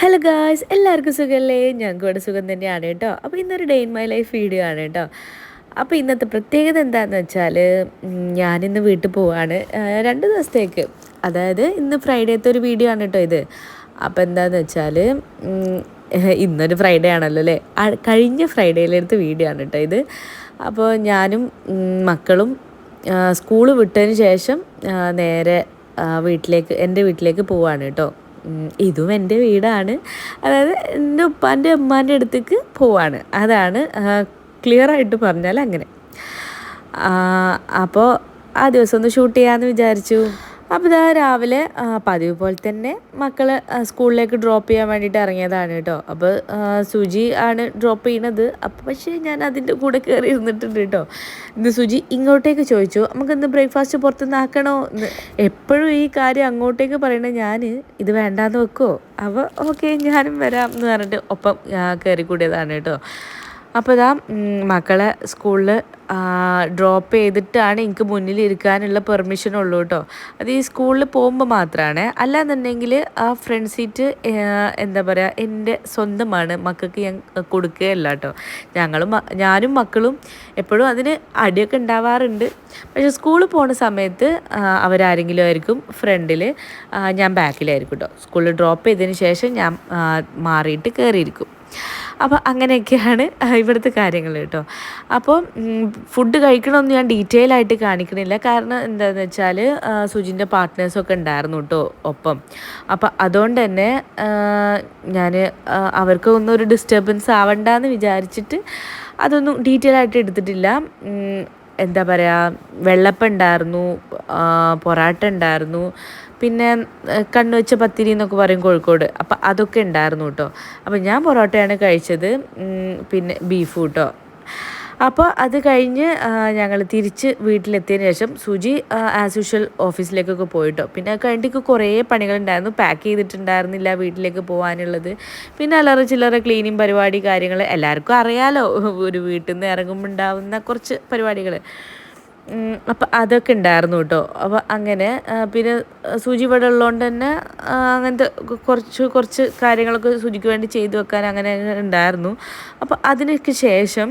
Hello guys, എല്ലാവർക്കും സുഖമല്ലേ? ഞങ്ങൾക്ക് ഇവിടെ സുഖം തന്നെയാണ് കേട്ടോ. അപ്പോൾ ഇന്നൊരു day in my life video ആണ് കേട്ടോ. അപ്പോൾ ഇന്നത്തെ പ്രത്യേകത എന്താണെന്ന് വെച്ചാൽ ഞാനിന്ന് വീട്ടിൽ പോവാണ് 2 ദിവസത്തേക്ക്. അതായത് ഇന്ന് ഫ്രൈഡേത്തെ ഒരു വീഡിയോ ആണ് കേട്ടോ ഇത്. അപ്പോൾ എന്താണെന്ന് വെച്ചാൽ ഇന്നൊരു ഫ്രൈഡേ ആണല്ലോ അല്ലേ, കഴിഞ്ഞ ഫ്രൈഡേയിലെടുത്ത വീഡിയോ ആണ് കേട്ടോ ഇത്. അപ്പോൾ ഞാനും മക്കളും സ്കൂള് വിട്ടതിന് ശേഷം നേരെ എൻ്റെ വീട്ടിലേക്ക് പോവാണ് കേട്ടോ. ഇതും എൻ്റെ വീടാണ്. അതായത് എൻ്റെ ഉപ്പാൻ്റെ ഉമ്മാൻ്റെ അടുത്തേക്ക് പോവാണ്. അതാണ് ക്ലിയറായിട്ട് പറഞ്ഞാൽ അങ്ങനെ. അപ്പോൾ ആ ദിവസം ഒന്ന് ഷൂട്ട് ചെയ്യാമെന്ന് വിചാരിച്ചു. അപ്പോൾ ഇതാ രാവിലെ പതിവ് പോലെ തന്നെ മക്കളെ സ്കൂളിലേക്ക് ഡ്രോപ്പ് ചെയ്യാൻ വേണ്ടിയിട്ട് ഇറങ്ങിയതാണ് കേട്ടോ. അപ്പോൾ സുജി ആണ് ഡ്രോപ്പ് ചെയ്യണത്. അപ്പോൾ പക്ഷേ ഞാൻ അതിൻ്റെ കൂടെ കയറി ഇരുന്നിട്ടുണ്ട് കേട്ടോ. ഇന്ന് സുജി ഇങ്ങോട്ടേക്ക് ചോദിച്ചു, നമുക്കിന്ന് ബ്രേക്ക്ഫാസ്റ്റ് പുറത്തുനിന്ന് ആക്കണോ എന്ന്. എപ്പോഴും ഈ കാര്യം അങ്ങോട്ടേക്ക് പറയണത് ഞാൻ ഇത് വേണ്ടാന്ന് വെക്കുമോ. അപ്പോൾ ഓക്കെ ഞാനും വരാം എന്ന് പറഞ്ഞിട്ട് ഒപ്പം കയറി കൂടിയതാണ് കേട്ടോ. അപ്പോൾ ഇതാ മക്കളെ സ്കൂളിൽ ഡ്രോപ്പ് ചെയ്തിട്ടാണ് എനിക്ക് മുന്നിലിരിക്കാനുള്ള പെർമിഷൻ ഉള്ളൂ കേട്ടോ. അത് ഈ സ്കൂളിൽ പോകുമ്പോൾ മാത്രമാണ്. അല്ലാന്നുണ്ടെങ്കിൽ ആ ഫ്രണ്ട് സീറ്റ് എന്താ പറയുക എൻ്റെ സ്വന്തമാണ്, മക്കൾക്ക് ഞാൻ കൊടുക്കുകയല്ല കേട്ടോ. ഞാനും മക്കളും എപ്പോഴും അതിന് അടിയൊക്കെ ഉണ്ടാവാറുണ്ട്. പക്ഷേ സ്കൂളിൽ പോകുന്ന സമയത്ത് അവരാരെങ്കിലും ആയിരിക്കും ഫ്രണ്ടിൽ, ഞാൻ ബാക്കിലായിരിക്കും കേട്ടോ. സ്കൂളിൽ ഡ്രോപ്പ് ചെയ്തതിന് ശേഷം ഞാൻ മാറിയിട്ട് കയറിയിരിക്കും. അപ്പോൾ അങ്ങനെയൊക്കെയാണ് ഇവിടുത്തെ കാര്യങ്ങൾ കേട്ടോ. അപ്പോൾ ഫുഡ് കഴിക്കണമെന്ന് ഞാൻ ഡീറ്റെയിൽ ആയിട്ട് കാണിക്കണില്ല. കാരണം എന്താണെന്ന് വെച്ചാൽ സുജിൻ്റെ പാർട്ട്നേഴ്സൊക്കെ ഉണ്ടായിരുന്നു കേട്ടോ ഒപ്പം. അപ്പോൾ അതുകൊണ്ട് തന്നെ ഞാൻ അവർക്ക് ഒന്നും ഒരു ഡിസ്റ്റർബൻസ് ആവണ്ടെന്ന് വിചാരിച്ചിട്ട് അതൊന്നും ഡീറ്റെയിൽ ആയിട്ട് എടുത്തിട്ടില്ല. എന്താ പറയുക, വെള്ളപ്പം ഉണ്ടായിരുന്നു, പൊറാട്ട ഉണ്ടായിരുന്നു, പിന്നെ കണ്ണുവെച്ച പത്തിരി എന്നൊക്കെ പറയും കോഴിക്കോട്. അപ്പം അതൊക്കെ ഉണ്ടായിരുന്നു കേട്ടോ. അപ്പം ഞാൻ പൊറോട്ടയാണ് കഴിച്ചത്, പിന്നെ ബീഫ് കേട്ടോ. അപ്പോൾ അത് കഴിഞ്ഞ് ഞങ്ങൾ തിരിച്ച് വീട്ടിലെത്തിയതിന് ശേഷം സുജി ആസ് യൂഷ്വൽ ഓഫീസിലേക്കൊക്കെ പോയിട്ടോ. പിന്നെ കഴിഞ്ഞിട്ട് കുറേ പണികളുണ്ടായിരുന്നു, പാക്ക് ചെയ്തിട്ടുണ്ടായിരുന്നില്ല വീട്ടിലേക്ക് പോകാനുള്ളത്. പിന്നെ അല്ലറ ചില്ലറ ക്ലീനിങ് പരിപാടി കാര്യങ്ങൾ എല്ലാവർക്കും അറിയാലോ, ഒരു വീട്ടിൽ നിന്ന് ഇറങ്ങുമ്പോൾ ഉണ്ടാവുന്ന കുറച്ച് പരിപാടികൾ. അപ്പം അതൊക്കെ ഉണ്ടായിരുന്നു കേട്ടോ. അപ്പോൾ അങ്ങനെ പിന്നെ സൂചി ഇവിടെ ഉള്ളതുകൊണ്ട് തന്നെ അങ്ങനത്തെ കുറച്ച് കാര്യങ്ങളൊക്കെ സൂചിക്ക് വേണ്ടി ചെയ്തു വെക്കാൻ അങ്ങനെ ഉണ്ടായിരുന്നു. അപ്പോൾ അതിനൊക്കെ ശേഷം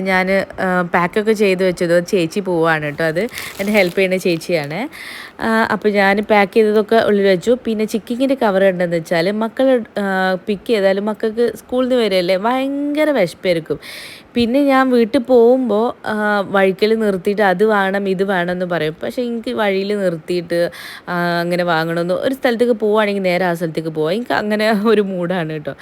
ഞാൻ പാക്കൊക്കെ ചെയ്ത് വെച്ചത് ചേച്ചി പോവാണ് കേട്ടോ. അത് എന്നെ ഹെൽപ്പ് ചെയ്യുന്ന ചേച്ചിയാണ്. അപ്പോൾ ഞാൻ പാക്ക് ചെയ്തതൊക്കെ ഉള്ളിൽ വെച്ചു. പിന്നെ ചിക്കിങ്ങിൻ്റെ കവർ ഉണ്ടെന്ന് വെച്ചാൽ മക്കൾ പിക്ക് ചെയ്താലും മക്കൾക്ക് സ്കൂളിൽ നിന്ന് വരികയല്ലേ, ഭയങ്കര വിശപ്പായിരിക്കും. പിന്നെ ഞാൻ വീട്ടിൽ പോകുമ്പോൾ വഴിക്കൽ നിർത്തിയിട്ട് അത് വേണം ഇത് വേണം എന്ന് പറയും. പക്ഷേ എനിക്ക് വഴിയിൽ നിർത്തിയിട്ട് അങ്ങനെ വാങ്ങണമെന്ന്, ഒരു സ്ഥലത്തേക്ക് പോവുകയാണെങ്കിൽ നേരെ ആ സ്ഥലത്തേക്ക് പോവാം, എനിക്ക് അങ്ങനെ ഒരു മൂഡാണ് കേട്ടോ.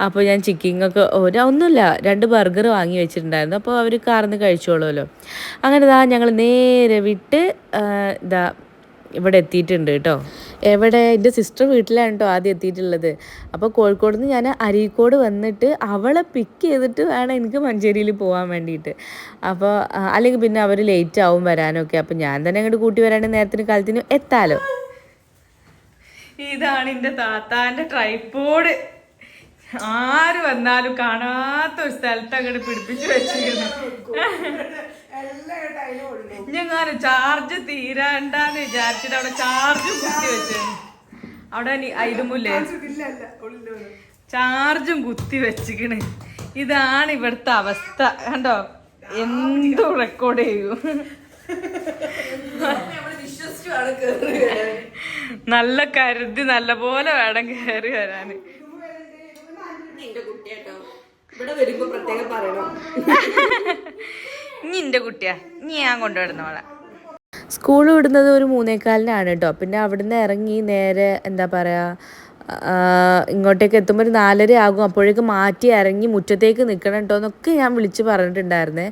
അപ്പോൾ ഞാൻ ചിക്കിങ്ങൊക്കെ ഒന്നുമില്ല, 2 ബർഗർ വാങ്ങി വെച്ചിട്ടുണ്ടായിരുന്നു. അപ്പോൾ അവർ കാർന്ന് കഴിച്ചോളുമല്ലോ. അങ്ങനെ ഞങ്ങൾ നേരെ വിട്ട് ഇവിടെ എത്തിയിട്ടുണ്ട് കേട്ടോ. എവിടെ, എൻ്റെ സിസ്റ്റർ വീട്ടിലാണ് കേട്ടോ ആദ്യം എത്തിയിട്ടുള്ളത്. അപ്പോൾ കോഴിക്കോട് നിന്ന് ഞാൻ അരീക്കോട് വന്നിട്ട് അവളെ പിക്ക് ചെയ്തിട്ട് വേണം എനിക്ക് മഞ്ചേരിയിൽ പോകാൻ വേണ്ടിയിട്ട്. അപ്പോൾ അല്ലെങ്കിൽ പിന്നെ അവർ ലേറ്റ് ആവും വരാനൊക്കെ. അപ്പോൾ ഞാൻ തന്നെ അങ്ങോട്ട് കൂട്ടി വരാണെങ്കിൽ നേരത്തിന് കാലത്തിന് എത്താലോ. ഇതാണ് എൻ്റെ താത്താൻ്റെ ട്രൈപ്പോഡ്. ആര് വന്നാലും കാണാത്ത ഒരു സ്ഥലത്ത് അങ്ങോട്ട് പിടിപ്പിച്ച് വെച്ചിരുന്നു. ഞങ്ങൾ ചാർജ് തീരാണ്ടെന്ന് വിചാരിച്ചിട്ട് അവിടെ ചാർജ് കുത്തി വെച്ചു. അവിടെ ഇതുമില്ലേ, ചാർജും കുത്തി വെച്ചിക്കണ്. ഇതാണ് ഇവിടുത്തെ അവസ്ഥ കണ്ടോ. എന്തും റെക്കോർഡ് ചെയ്യൂ. നല്ല കരുതി നല്ല പോലെ വേണം കയറി വരാന്. ഇനി എന്റെ കുട്ടിയാ, ഇനി ഞാൻ കൊണ്ടുവരുന്നോളെ. സ്കൂൾ വിടുന്നത് ഒരു 3:15 കേട്ടോ. പിന്നെ അവിടുന്ന് ഇറങ്ങി നേരെ എന്താ പറയുക, ഇങ്ങോട്ടേക്ക് എത്തുമ്പോൾ ഒരു 4:30 ആകും. അപ്പോഴേക്ക് മാറ്റി ഇറങ്ങി മുറ്റത്തേക്ക് നിൽക്കണം കേട്ടോ എന്നൊക്കെ ഞാൻ വിളിച്ച് പറഞ്ഞിട്ടുണ്ടായിരുന്നേ.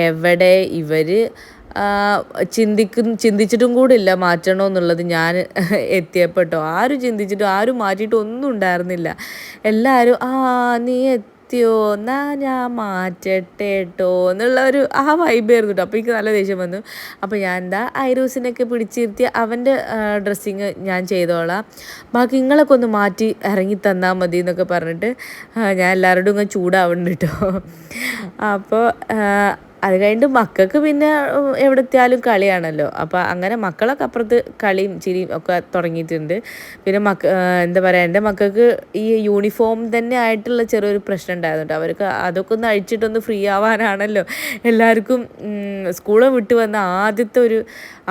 എവിടെ ഇവർ ചിന്തിച്ചിട്ടും കൂടില്ല മാറ്റണമെന്നുള്ളത്. ഞാൻ എത്തിയപ്പോൾ കേട്ടോ ആരും ചിന്തിച്ചിട്ടും ആരും മാറ്റിയിട്ടും ഒന്നും ഉണ്ടായിരുന്നില്ല. എല്ലാവരും നീ എത്തിയോ, എന്നാ ഞാൻ മാറ്റട്ടെ കേട്ടോ എന്നുള്ള ഒരു വൈബായിരുന്നു കേട്ടോ. അപ്പോൾ എനിക്ക് നല്ല ദേഷ്യം വന്നു. അപ്പോൾ ഞാൻ ഐറൂസിനൊക്കെ പിടിച്ചിരുത്തി അവൻ്റെ ഡ്രസ്സിങ് ഞാൻ ചെയ്തോളാം, ബാക്കി നിങ്ങളൊക്കെ ഒന്ന് മാറ്റി ഇറങ്ങി തന്നാൽ മതി എന്നൊക്കെ പറഞ്ഞിട്ട് ഞാൻ എല്ലാവരോടും ഇങ്ങനെ ചൂടാവുന്നുണ്ട് കേട്ടോ. അപ്പോൾ അത് കഴിഞ്ഞിട്ട് മക്കൾക്ക് പിന്നെ എവിടെ എത്തിയാലും കളിയാണല്ലോ. അപ്പോൾ അങ്ങനെ മക്കളൊക്കെ അപ്പുറത്ത് കളിയും ചിരിയും ഒക്കെ തുടങ്ങിയിട്ടുണ്ട്. പിന്നെ എന്താ പറയുക, എൻ്റെ മക്കൾക്ക് ഈ യൂണിഫോം തന്നെ ആയിട്ടുള്ള ചെറിയൊരു പ്രശ്നം ഉണ്ടായിരുന്നു. അവർക്ക് അതൊക്കെ ഒന്ന് അഴിച്ചിട്ടൊന്ന് ഫ്രീ ആവാനാണല്ലോ എല്ലാവർക്കും സ്കൂളിൽ വിട്ട് വന്ന ആദ്യത്തെ ഒരു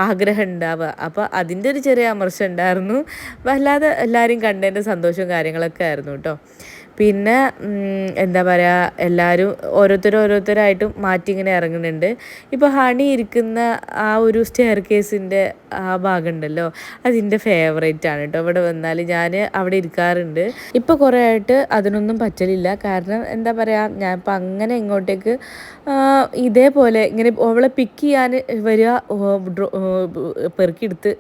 ആഗ്രഹം ഉണ്ടാവുക. അപ്പോൾ അതിൻ്റെ ഒരു ചെറിയ അമർഷം ഉണ്ടായിരുന്നു. വല്ലാതെ എല്ലാവരും കണ്ടതിൻ്റെ സന്തോഷവും കാര്യങ്ങളൊക്കെ ആയിരുന്നു കേട്ടോ. പിന്നെ എന്താ പറയുക, എല്ലാവരും ഓരോരുത്തരായിട്ടും മാറ്റി ഇങ്ങനെ ഇറങ്ങുന്നുണ്ട്. ഇപ്പോൾ ഹണി ഇരിക്കുന്ന ആ ഒരു സ്റ്റെയർ കേസിൻ്റെ ആ ഭാഗം ഉണ്ടല്ലോ, അതിൻ്റെ ഫേവറേറ്റ് ആണ് കേട്ടോ. ഇവിടെ വന്നാൽ ഞാൻ അവിടെ ഇരിക്കാറുണ്ട്. ഇപ്പോൾ കുറേ ആയിട്ട് അതിനൊന്നും പറ്റലില്ല. കാരണം എന്താ പറയുക, ഞാൻ ഇപ്പം അങ്ങനെ ഇങ്ങോട്ടേക്ക് ഇതേപോലെ ഇങ്ങനെ അവളെ പിക്ക് ചെയ്യാൻ വരിക, പെറുക്കിയെടുത്ത്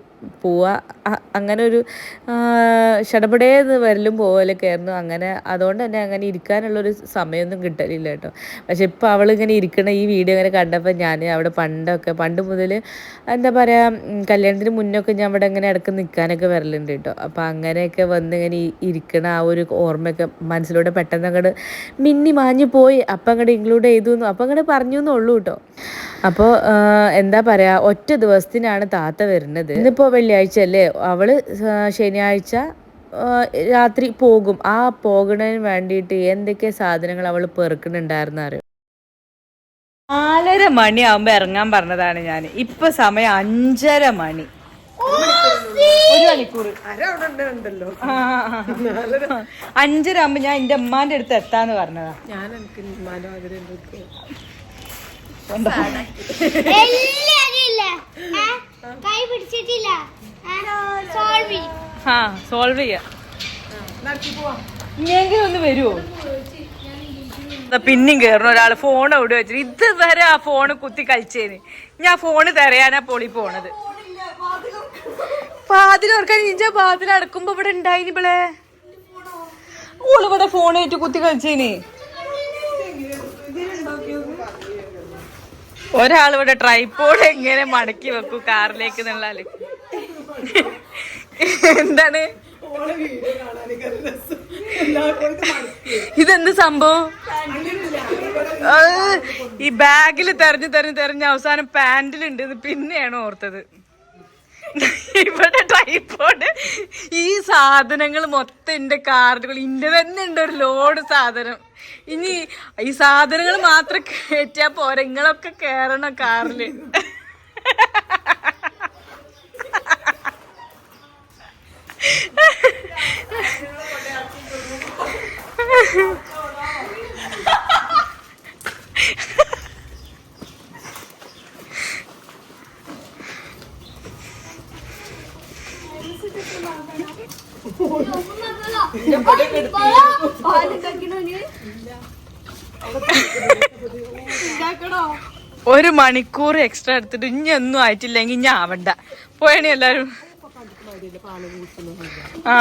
പോവുക, അങ്ങനെ ഒരു ഷടപടേന്ന് വരലും പോകലൊക്കെ ആയിരുന്നു. അങ്ങനെ അതുകൊണ്ട് തന്നെ അങ്ങനെ ഇരിക്കാനുള്ളൊരു സമയമൊന്നും കിട്ടലില്ല കേട്ടോ. പക്ഷെ ഇപ്പോൾ അവളിങ്ങനെ ഇരിക്കണ ഈ വീഡിയോ ഇങ്ങനെ കണ്ടപ്പോൾ ഞാൻ അവിടെ പണ്ട് മുതൽ എന്താ പറയുക, കല്യാണത്തിന് മുന്നൊക്കെ ഞാൻ അവിടെ ഇങ്ങനെ ഇടയ്ക്ക് നിൽക്കാനൊക്കെ വരലുണ്ട് കേട്ടോ. അപ്പോൾ അങ്ങനെയൊക്കെ വന്ന് ഇങ്ങനെ ഇരിക്കണ ആ ഒരു ഓർമ്മയൊക്കെ മനസ്സിലൂടെ പെട്ടെന്ന് അങ്ങോട്ട് മിന്നി മാഞ്ഞു പോയി. അപ്പം അങ്ങോട്ട് ഇൻക്ലൂഡ് ചെയ്തു അപ്പം അങ്ങോട്ട് പറഞ്ഞു എന്നുള്ളൂ കേട്ടോ. അപ്പോൾ എന്താ പറയുക, ഒറ്റ ദിവസത്തിനാണ് താത്ത വരുന്നത്. ഇന്നിപ്പോൾ വെള്ളിയാഴ്ച അല്ലേ, അവള് ശനിയാഴ്ച രാത്രി പോകും. ആ പോകുന്നതിന് വേണ്ടിയിട്ട് എന്തൊക്കെ സാധനങ്ങൾ അവൾ പെറുക്കുന്നുണ്ടായിരുന്നു അറിയോ. 4:30 മണിയാകുമ്പോ ഇറങ്ങാൻ പറഞ്ഞതാണ് ഞാൻ. ഇപ്പൊ സമയം 5:30 മണി. 1 മണിക്കൂർ 5:30 ആകുമ്പോ ഞാൻ എന്റെ ഉമ്മാന്റെ അടുത്ത് എത്താന്ന് പറഞ്ഞതാ. സോൾവ് ചെയ്യാം. ഇനിയെങ്കിലും ഒന്ന് വരുമോ? പിന്നെയും കയറണം ഒരാള് ഫോൺ എവിടെ വെച്ചിട്ട്. ഇതുവരെ ആ ഫോണ് കുത്തി കളിച്ചേന്. ഞാൻ ഫോണ് തരയാനാ പൊളി പോണത്. പാതിലോർക്കാൻ ഇഞ്ച പാതിലടക്കുമ്പോ ഇവിടെ ഉണ്ടായിന് ഇവളെ. ഓളിവിടെ ഫോൺ ആയിട്ട് കുത്തി കളിച്ചേന്. ഒരാളിവിടെ ട്രൈപോഡ് എങ്ങനെ മടക്കി വെക്കൂ കാറിലേക്ക് എന്നുള്ളാല്. എന്താണ് ഇതെന്ത് സംഭവം? ഈ ബാഗിൽ തെരഞ്ഞ് അവസാനം പാന്റിലുണ്ട്. പിന്നെയാണ് ഓർത്തത്. ഇവിടെ ട്രൈപോഡ്, ഈ സാധനങ്ങൾ മൊത്തം എന്റെ കാറിൽ ഇന്റെ തന്നെ ഉണ്ട് ഒരു ലോഡ് സാധനം. ഇനി ഈ സാധനങ്ങൾ മാത്രം കയറ്റിയാ പോരാ, നിങ്ങളൊക്കെ കേറണം കാറില്. ഒരു മണിക്കൂർ എക്സ്ട്രാ എടുത്തിട്ട് ഇനി ഒന്നും ആയിട്ടില്ലെങ്കിൽ ഇനി ആവണ്ട പോയണി എല്ലാരും. ആ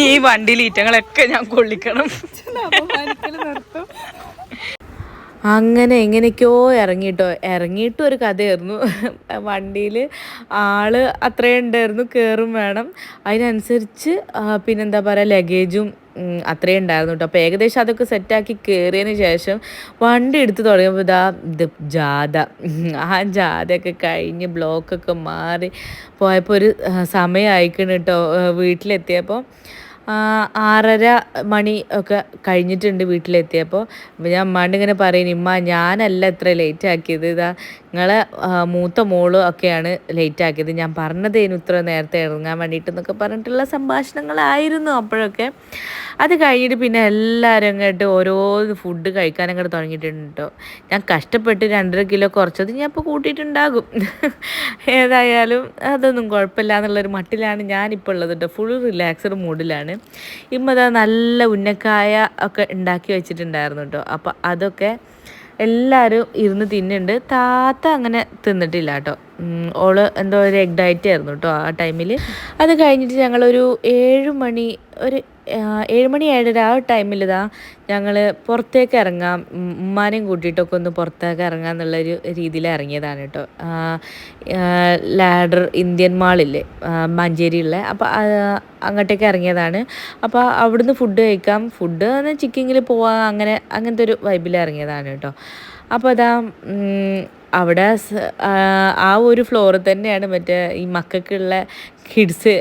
ഈ വണ്ടിയിൽ ഈറ്റങ്ങളൊക്കെ ഞാൻ കൊള്ളിക്കണം. അങ്ങനെ എങ്ങനെയൊക്കെയോ ഇറങ്ങിയിട്ടും ഒരു കഥയായിരുന്നു. വണ്ടിയിൽ ആള് അത്രയും ഉണ്ടായിരുന്നു, കയറും വേണം, അതിനനുസരിച്ച് പിന്നെന്താ പറയുക ലഗേജും അത്രയും ഉണ്ടായിരുന്നു കേട്ടോ. അപ്പോൾ ഏകദേശം അതൊക്കെ സെറ്റാക്കി കയറിയതിന് ശേഷം വണ്ടി എടുത്ത് തുടങ്ങിയപ്പോൾ ഇത് ജാഥ, ആ ജാഥയൊക്കെ കഴിഞ്ഞ് ബ്ലോക്കൊക്കെ മാറി പോയപ്പോൾ ഒരു സമയം അയക്കണം കേട്ടോ. വീട്ടിലെത്തിയപ്പോൾ 6:30 മണി ഒക്കെ കഴിഞ്ഞിട്ടുണ്ട് വീട്ടിലെത്തിയപ്പോൾ. ഞാൻ അമ്മാണ്ട് ഇങ്ങനെ പറയുന്നു, ഇമ്മ ഞാനല്ല ഇത്ര ലേറ്റ് ആക്കിയത്, ഇതാ നിങ്ങളെ മൂത്ത മോള് ഒക്കെയാണ് ലേറ്റ് ആക്കിയത്, ഞാൻ പറഞ്ഞതേനു ഇത്ര നേരത്തെ ഇറങ്ങാൻ വേണ്ടിയിട്ടെന്നൊക്കെ പറഞ്ഞിട്ടുള്ള സംഭാഷണങ്ങളായിരുന്നു അപ്പോഴൊക്കെ. അത് കഴിഞ്ഞിട്ട് പിന്നെ എല്ലാവരും അങ്ങോട്ട് ഓരോ ഫുഡ് കഴിക്കാൻ അങ്ങോട്ട് തുടങ്ങിയിട്ടുണ്ട് കേട്ടോ. ഞാൻ കഷ്ടപ്പെട്ട് 2.5 കിലോ കുറച്ചത് ഞാൻ ഇപ്പോൾ കൂട്ടിയിട്ടുണ്ടാകും. ഏതായാലും അതൊന്നും കുഴപ്പമില്ല എന്നുള്ളൊരു മട്ടിലാണ് ഞാനിപ്പോൾ ഉള്ളത് കേട്ടോ. Full relaxed മൂഡിലാണ്. ഇമ്മതാ നല്ല ഉന്നക്കായ ഒക്കെ ഉണ്ടാക്കി വെച്ചിട്ടുണ്ടായിരുന്നു കേട്ടോ. അപ്പോൾ അതൊക്കെ എല്ലാവരും ഇരുന്ന് തിന്നുന്നുണ്ട്. താത്ത അങ്ങനെ തിന്നിട്ടില്ല കേട്ടോ. ഓള് എന്തോ ഒരു എഗ് ഡയറ്റ് ആയിരുന്നു കേട്ടോ ആ ടൈമിൽ. അത് കഴിഞ്ഞിട്ട് ഞങ്ങളൊരു 7 മണി, ഒരു 7 മണി 7:30 ആ ടൈമിൽ ഞങ്ങൾ പുറത്തേക്ക് ഇറങ്ങാം, ഉമ്മാനെയും കൂട്ടിയിട്ടൊക്കെ ഒന്ന് പുറത്തേക്ക് ഇറങ്ങാം എന്നുള്ളൊരു രീതിയിൽ ഇറങ്ങിയതാണ് കേട്ടോ. ലാഡർ ഇന്ത്യൻ മാളില്ലേ മഞ്ചേരിയുള്ള, അപ്പോൾ അങ്ങോട്ടേക്ക് ഇറങ്ങിയതാണ്. അപ്പോൾ അവിടുന്ന് ഫുഡ് കഴിക്കാം, ഫുഡ് ചിക്കിങ്ങിൽ പോവാം, അങ്ങനത്തെ ഒരു വൈബിൽ ഇറങ്ങിയതാണ് കേട്ടോ. അപ്പോൾ അവിടെ ആ ഒരു ഫ്ലോറിൽ തന്നെയാണ് മറ്റേ ഈ മക്കൾക്കുള്ള കിഡ്സ്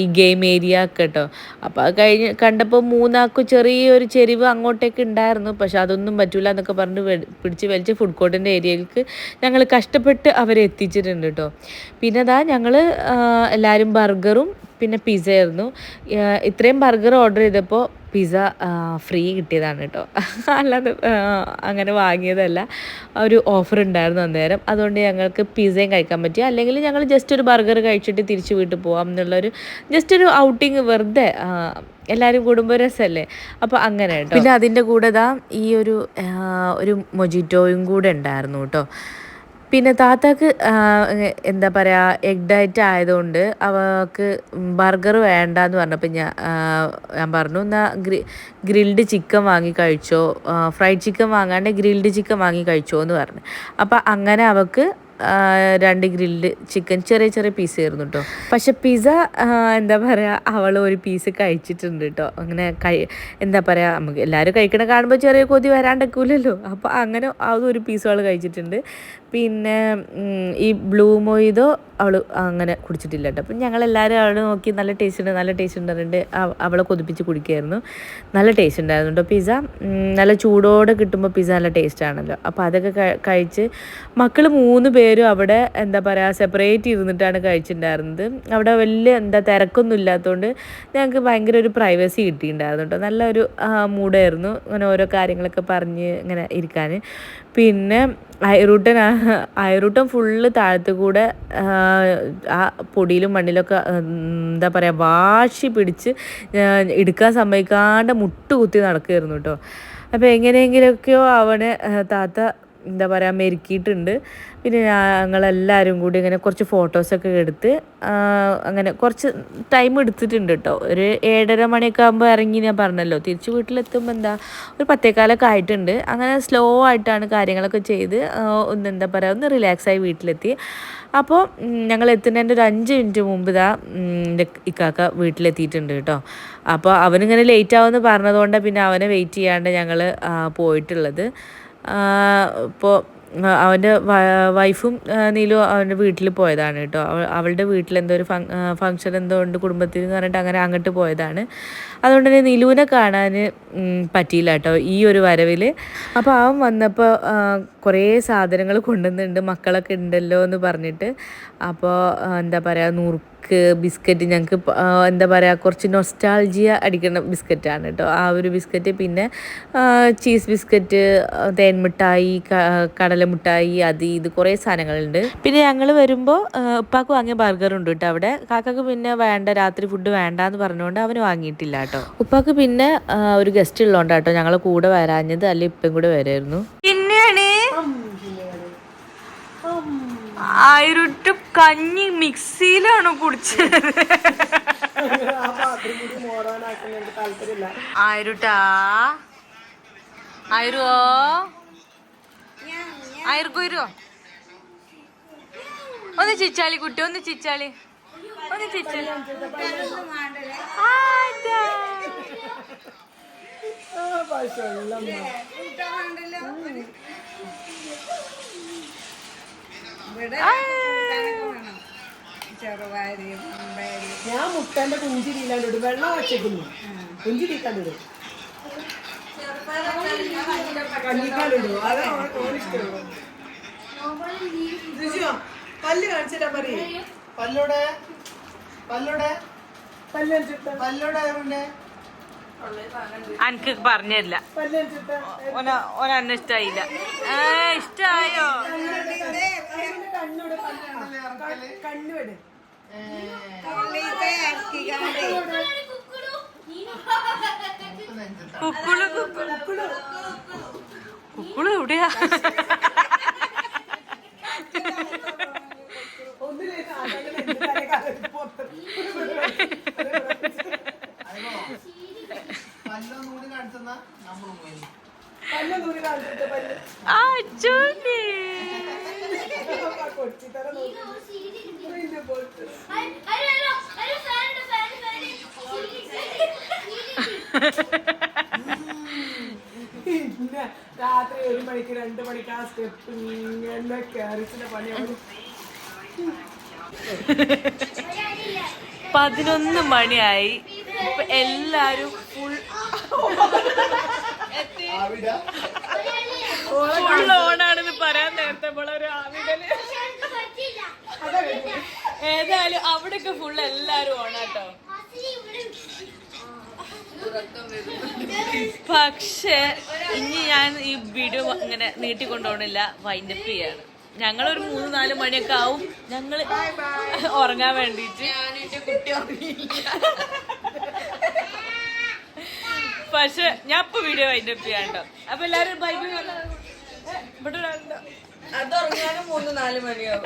ഈ ഗെയിം ഏരിയ ഒക്കെ കേട്ടോ. അപ്പോൾ അത് കണ്ടപ്പോൾ മൂന്നാൾക്ക് ചെറിയൊരു ചെരിവ് അങ്ങോട്ടേക്ക് ഉണ്ടായിരുന്നു, പക്ഷെ അതൊന്നും പറ്റൂല എന്നൊക്കെ പറഞ്ഞ് പിടിച്ച് വലിച്ച് ഫുഡ് കോർട്ടിൻ്റെ ഏരിയയിലേക്ക് ഞങ്ങൾ കഷ്ടപ്പെട്ട് അവരെ എത്തിച്ചിട്ടുണ്ട് കേട്ടോ. പിന്നെ ഞങ്ങൾ എല്ലാവരും ബർഗറും പിന്നെ പിസ്സ ആയിരുന്നു. ഇത്രയും ബർഗർ ഓർഡർ ചെയ്തപ്പോൾ പിസ്സ ഫ്രീ കിട്ടിയതാണ് കേട്ടോ, അല്ലാതെ അങ്ങനെ വാങ്ങിയതല്ല. ഒരു ഓഫർ ഉണ്ടായിരുന്നു അന്നേരം, അതുകൊണ്ട് ഞങ്ങൾക്ക് പിസ്സയും കഴിക്കാൻ പറ്റി. അല്ലെങ്കിൽ ഞങ്ങൾ ജസ്റ്റ് ഒരു ബർഗർ കഴിച്ചിട്ട് തിരിച്ച് വീട്ടിൽ പോകാം എന്നുള്ളൊരു ജസ്റ്റ് ഒരു ഔട്ടിങ്, വെറുതെ എല്ലാവരും കൂടുമ്പോൾ രസമല്ലേ, അപ്പോൾ അങ്ങനെ കേട്ടോ. പിന്നെ അതിൻ്റെ കൂടെ ഈ ഒരു മൊജിറ്റോയും കൂടെ ഉണ്ടായിരുന്നു കേട്ടോ. പിന്നെ താത്താക്ക് എന്താ പറയുക, എഗ് ഡയറ്റ് ആയതുകൊണ്ട് അവൾക്ക് ബർഗർ വേണ്ടാന്ന് പറഞ്ഞപ്പോൾ ഞാൻ പറഞ്ഞു എന്നാൽ ഗ്രിൽഡ് ചിക്കൻ വാങ്ങി കഴിച്ചോ, ഫ്രൈഡ് ചിക്കൻ വാങ്ങാണ്ട് ഗ്രിൽഡ് ചിക്കൻ വാങ്ങി കഴിച്ചോ എന്ന് പറഞ്ഞു. അപ്പോൾ അങ്ങനെ അവൾക്ക് 2 ഗ്രിൽഡ് ചിക്കൻ ചെറിയ ചെറിയ പീസ് ആയിരുന്നു കേട്ടോ. പക്ഷെ പിസ്സ എന്താ പറയുക, അവൾ ഒരു പീസ് കഴിച്ചിട്ടുണ്ട് കേട്ടോ. അങ്ങനെ എന്താ പറയുക, നമുക്ക് എല്ലാവരും കഴിക്കണ കാണുമ്പോൾ ചെറിയ കൊതി വരാണ്ടക്കൂലല്ലോ, അപ്പോൾ അങ്ങനെ അതൊരു പീസ് അവൾ കഴിച്ചിട്ടുണ്ട്. പിന്നെ ഈ ബ്ലൂ മൊയ്തോ അവൾ അങ്ങനെ കുടിച്ചിട്ടില്ല കേട്ടോ. അപ്പം ഞങ്ങളെല്ലാവരും അവൾ നോക്കി നല്ല ടേസ്റ്റ് ഉണ്ട് പറഞ്ഞിട്ട് അവളെ കൊതിപ്പിച്ച് കുടിക്കുമായിരുന്നു. നല്ല ടേസ്റ്റ് ഉണ്ടായിരുന്നു കേട്ടോ പിസ്സ. നല്ല ചൂടോടെ കിട്ടുമ്പോൾ പിസ്സ നല്ല ടേസ്റ്റ് ആണല്ലോ. അപ്പോൾ അതൊക്കെ കഴിച്ച് മക്കൾ 3 പേരും അവിടെ എന്താ പറയുക സെപ്പറേറ്റ് ഇരുന്നിട്ടാണ് കഴിച്ചിട്ടുണ്ടായിരുന്നത്. അവിടെ വലിയ തിരക്കൊന്നും ഇല്ലാത്തതുകൊണ്ട് ഞങ്ങൾക്ക് ഭയങ്കര ഒരു പ്രൈവസി കിട്ടിയിട്ടുണ്ടായിരുന്നു കേട്ടോ. നല്ലൊരു മൂഡായിരുന്നു അങ്ങനെ ഓരോ കാര്യങ്ങളൊക്കെ പറഞ്ഞ് ഇങ്ങനെ ഇരിക്കാൻ. പിന്നെ ഐറൂട്ടൻ ഫുള്ള് താഴത്ത് കൂടെ ആ പൊടിയിലും മണ്ണിലൊക്കെ എന്താ പറയുക വാശി പിടിച്ച് എടുക്കാൻ സമ്മതിക്കാണ്ട് മുട്ടുകുത്തി നടക്കുമായിരുന്നു കേട്ടോ. അപ്പോൾ എങ്ങനെയെങ്കിലുമൊക്കെയോ അവനെ താത്ത എന്താ പറയുക മെരുക്കിയിട്ടുണ്ട്. പിന്നെ ഞങ്ങളെല്ലാവരും കൂടി ഇങ്ങനെ കുറച്ച് ഫോട്ടോസൊക്കെ എടുത്ത് അങ്ങനെ കുറച്ച് ടൈം എടുത്തിട്ടുണ്ട് കേട്ടോ. ഒരു 7:30 മണിയൊക്കെ ആകുമ്പോൾ ഇറങ്ങി, ഞാൻ പറഞ്ഞല്ലോ തിരിച്ച് വീട്ടിലെത്തുമ്പോൾ ഒരു 10:15 ആയിട്ടുണ്ട്. അങ്ങനെ സ്ലോ ആയിട്ടാണ് കാര്യങ്ങളൊക്കെ ചെയ്ത് എന്താ പറയുക ഒന്ന് റിലാക്സായി വീട്ടിലെത്തി. അപ്പോൾ ഞങ്ങൾ എത്തുന്നതിൻ്റെ ഒരു 5 മിനിറ്റ് മുമ്പ് എൻ്റെ ഇക്കാക്ക വീട്ടിലെത്തിയിട്ടുണ്ട് കേട്ടോ. അപ്പോൾ അവനിങ്ങനെ ലേറ്റ് ആവുമെന്ന് പറഞ്ഞതുകൊണ്ട് പിന്നെ അവനെ വെയിറ്റ് ചെയ്യാണ്ട് ഞങ്ങൾ പോയിട്ടുള്ളത്. ഇപ്പോൾ അവൻ്റെ വൈഫും നീലു അവൻ്റെ വീട്ടിൽ പോയതാണ് കേട്ടോ. അവളുടെ വീട്ടിൽ എന്തോ ഒരു ഫങ്ഷൻ എന്തോ ഉണ്ട് കുടുംബത്തിൽ എന്ന് പറഞ്ഞിട്ട് അങ്ങനെ അങ്ങോട്ട് പോയതാണ്. അതുകൊണ്ട് തന്നെ നീലുവിനെ കാണാൻ പറ്റിയില്ല കേട്ടോ ഈ ഒരു വരവിൽ. അപ്പോൾ അവൻ വന്നപ്പോൾ കുറേ സാധനങ്ങൾ കൊണ്ടുവന്നിട്ടുണ്ട്, മക്കളൊക്കെ ഉണ്ടല്ലോ എന്ന് പറഞ്ഞിട്ട്. അപ്പോൾ എന്താ പറയുക, നുറുക്ക് ബിസ്ക്കറ്റ്, ഞങ്ങൾക്ക് എന്താ പറയുക കുറച്ച് നൊസ്റ്റാൾജിയ അടിക്കുന്ന ബിസ്ക്കറ്റാണ് കേട്ടോ ആ ഒരു ബിസ്ക്കറ്റ്. പിന്നെ ചീസ് ബിസ്ക്കറ്റ്, തേൻമിഠായി, കടലമിഠായി, ഇത് കുറേ സാധനങ്ങളുണ്ട്. പിന്നെ ഞങ്ങൾ വരുമ്പോൾ ഉപ്പാക്ക് വാങ്ങിയ ബർഗറുണ്ട് കേട്ടോ അവിടെ. കാക്കക്ക് പിന്നെ വേണ്ട, രാത്രി ഫുഡ് വേണ്ടാന്ന് പറഞ്ഞുകൊണ്ട് അവന് വാങ്ങിയിട്ടില്ല കേട്ടോ. ഉപ്പാക്ക് പിന്നെ ഒരു ഗസ്റ്റ് ഉള്ളതുകൊണ്ടാട്ടോ ഞങ്ങൾ കൂടെ വരാഞ്ഞത്, അല്ലെങ്കിൽ ഇപ്പം കൂടെ വരായിരുന്നു. പിന്നെയാണ് ആയിരട്ട് കഞ്ഞി മിക്സിയിലാണോ കുടിച്ചത്? ആയിരട്ടാ ആയിരോ ആയിരക്കോ ഇരുവോ ഒന്ന് ചിച്ചാളി കുട്ടി, ഒന്ന് ചിച്ചാളി. ഞാൻ മുട്ടന്റെ കുഞ്ചിരിയില്ലാണ്ട് വെള്ളം വച്ചേക്കുന്നു, കുഞ്ചിരിക്കാണ്ടിടും, കഞ്ഞിക്കാലിടും. പല്ല് കാണിച്ചിട്ടാ പറയേ, പല്ലോടെ എനിക്ക് പറഞ്ഞില്ല, ഓനെ ഇഷ്ടായില്ല. ഇഷ്ടായോ? കണ്ണുവിട് കുക്കുളു എവിടെയാ? അച്ഛനെ കൊച്ചിത്തര പിന്നെ രാത്രി 1 മണിക്ക് 2 മണിക്ക് ആ സ്റ്റെപ്പ് ഇങ്ങനെ കയറിച്ചിന്റെ പണിയാണ്. 11 മണിയായി. ഇപ്പൊ എല്ലാരും ഫുൾ ഓണാണെന്ന് പറയാൻ നേരത്തെ ഒരു ആവിടല്. ഏതായാലും അവിടെയൊക്കെ ഫുൾ എല്ലാരും ഓണാട്ടോ. പക്ഷെ ഇനി ഞാൻ ഈ വീഡിയോ ഇങ്ങനെ നീട്ടിക്കൊണ്ടുപോകണില്ല, വൈൻഡപ്പ് ചെയ്യാണ്. ഞങ്ങളൊരു 3-4 മണിയൊക്കെ ആവും ഞങ്ങള് ഉറങ്ങാൻ വേണ്ടിട്ട്. പക്ഷെ ഞാൻ ഇപ്പൊ വീഡിയോ വൈൻഡപ്പ് ചെയ്യാണ്ടോ. അപ്പൊ എല്ലാരും ബൈ ബൈ. ഇവിടെ അതുറങ്ങാനും 3-4 മണിയാവും.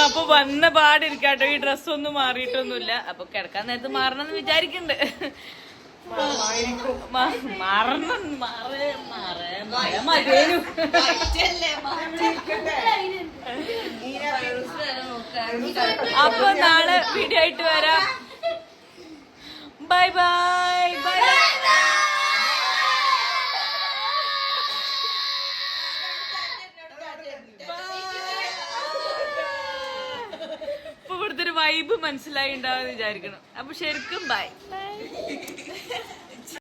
അപ്പൊ വന്ന പാടിരിക്കാട്ടോ. ഈ ഡ്രസ്സൊന്നും മാറിയിട്ടൊന്നുമില്ല. അപ്പൊ കിടക്കാൻ നേരത്ത് മാറണമെന്ന് വിചാരിക്കണ്ട്. അപ്പൊ നാളെ വീഡിയോ ആയിട്ട് വരാം. Bye bye bye. ഇപ്പൊ ഇവിടുത്തെ ഒരു വൈബ് മനസ്സിലായി ഉണ്ടാവും വിചാരിക്കണം. അപ്പൊ ശരിക്കും ബൈ.